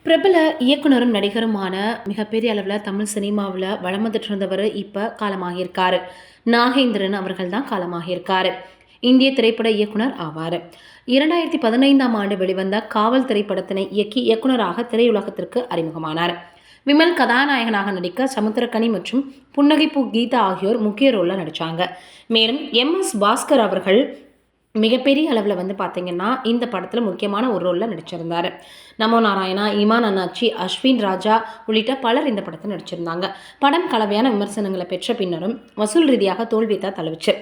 பிரபல இயக்குனரும் நடிகருமான மிகப்பெரிய அளவில் தமிழ் சினிமாவில் வலம் வந்துட்டு இருந்தவர் இப்போ காலமாகியிருக்காரு. நாகேந்திரன் அவர்கள் தான் காலமாகியிருக்காரு. இந்திய திரைப்பட இயக்குனர் ஆவார். 2015ஆம் ஆண்டு வெளிவந்த காவல் திரைப்படத்தினை இயக்கி இயக்குனராக திரையுலகத்திற்கு அறிமுகமானார். விமல் கதாநாயகனாக நடிக்க சமுத்திரக்கனி மற்றும் புன்னகைப்பூ கீதா ஆகியோர் முக்கிய ரோலில் நடித்தாங்க. மேலும் MS பாஸ்கர் அவர்கள் மிகப்பெரிய அளவில் பார்த்தீங்கன்னா இந்த படத்தில் முக்கியமான ஒரு ரோலில் நடிச்சிருந்தார். நமோ நாராயணா, இமான் அண்ணாச்சி, அஸ்வின் ராஜா உள்ளிட்ட பலர் இந்த படத்தில் நடிச்சிருந்தாங்க. படம் கலவையான விமர்சனங்களை பெற்ற பின்னரும் வசூல் ரீதியாக தோல்வியை தழுவிச்சு.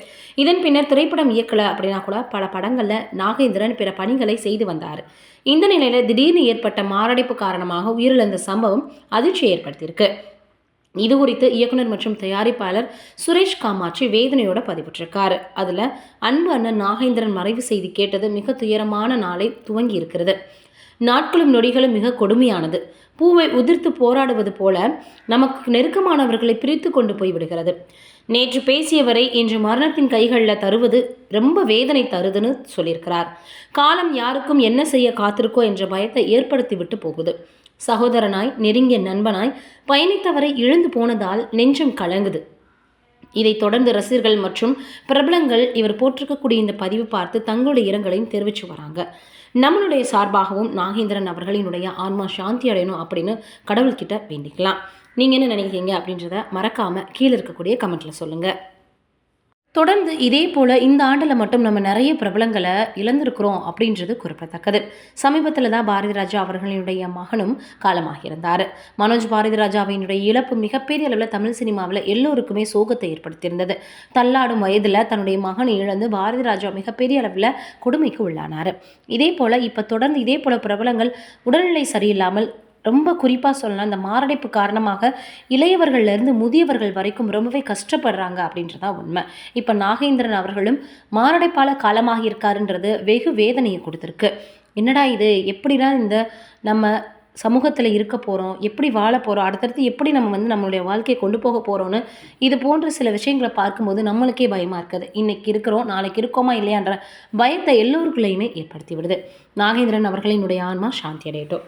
இதன் பின்னர் திரைப்படம் இயக்கலை அப்படின்னா கூட பல படங்களில் நாகேந்திரன் பிற பணிகளை செய்து வந்தார். இந்த நிலையில் திடீர்னு ஏற்பட்ட மாரடைப்பு காரணமாக உயிரிழந்த சம்பவம் அதிர்ச்சியை ஏற்படுத்தியிருக்கு. இது குறித்து இயக்குனர் மற்றும் தயாரிப்பாளர் சுரேஷ் காமாட்சி வேதனையோட பதிவிட்டிருக்காரு. அதில் அன்பு அண்ணன் நாகேந்திரன் மறைவு செய்தி கேட்டது மிக துயரமான நாளை துவங்கி இருக்கிறது. நாட்களும் நொடிகளும் மிக கொடுமையானது. பூவை உதிர்த்து போராடுவது போல நமக்கு நெருக்கமானவர்களை பிரித்து கொண்டு போய் விடுகிறது. நேற்று பேசியவரை இன்று மரணத்தின் கைகளில் தருவது ரொம்ப வேதனை தருதுன்னு சொல்லியிருக்கிறார். காலம் யாருக்கும் என்ன செய்ய காத்திருக்கோ என்ற பயத்தை ஏற்படுத்தி விட்டு போகுது. சகோதரனாய் நெருங்கிய நண்பனாய் பயணித்தவரை இழந்து போனதால் நெஞ்சம் கலங்குது. இதைத் தொடர்ந்து ரசிகர்கள் மற்றும் பிரபலங்கள் இவர் போட்டிருக்கக்கூடிய இந்த பதிவு பார்த்து தங்களுடைய இரங்கலையும் தெரிவித்து வராங்க. நம்மளுடைய சார்பாகவும் நாகேந்திரன் அவர்களினுடைய ஆன்மா சாந்தி அடையணும் அப்படின்னு கடவுள்கிட்ட வேண்டிக்கலாம். நீங்கள் என்ன நினைக்கிறீங்க அப்படின்றத மறக்காமல் கீழே இருக்கக்கூடிய கமெண்ட்டில் சொல்லுங்கள். தொடர்ந்து இதே போல் இந்த ஆண்டில் மட்டும் நம்ம நிறைய பிரபலங்களை இழந்திருக்கிறோம் அப்படின்றது குறிப்பிடத்தக்கது. சமீபத்தில் தான் பாரதி ராஜா அவர்களினுடைய மகனும் காலமாகியிருந்தார். மனோஜ் பாரதி ராஜாவினுடைய இழப்பு மிகப்பெரிய அளவில் தமிழ் சினிமாவில் எல்லோருக்குமே சோகத்தை ஏற்படுத்தியிருந்தது. தள்ளாடும் வயதில் தன்னுடைய மகனை இழந்து பாரதி ராஜா மிகப்பெரிய அளவில் கொடுமைக்கு உள்ளானார். இதே போல் இப்போ தொடர்ந்து இதே போல் பிரபலங்கள் உடல்நிலை சரியில்லாமல் ரொம்ப குறிப்பாக சொல்லலாம், இந்த மாரடைப்பு காரணமாக இளையவர்கள்லேருந்து முதியவர்கள் வரைக்கும் ரொம்பவே கஷ்டப்படுறாங்க அப்படின்றதான் உண்மை. இப்போ நாகேந்திரன் அவர்களும் மாரடைப்பால் காலமாக இருக்காருன்றது வெகு வேதனையை கொடுத்துருக்கு. என்னடா இது, எப்படிலாம் இந்த நம்ம சமூகத்தில் இருக்க போகிறோம், எப்படி வாழ போகிறோம், அடுத்தடுத்து எப்படி நம்ம நம்மளுடைய வாழ்க்கையை கொண்டு போக போகிறோன்னு இது போன்ற சில விஷயங்களை பார்க்கும்போது நம்மளுக்கே பயமாக இருக்குது. இன்றைக்கி இருக்கிறோம், நாளைக்கு இருக்கோமா இல்லையான்ற பயத்தை எல்லோருக்குள்ளேயுமே ஏற்படுத்தி விடுது. நாகேந்திரன் அவர்களினுடைய ஆன்மா சாந்தி அடையட்டும்.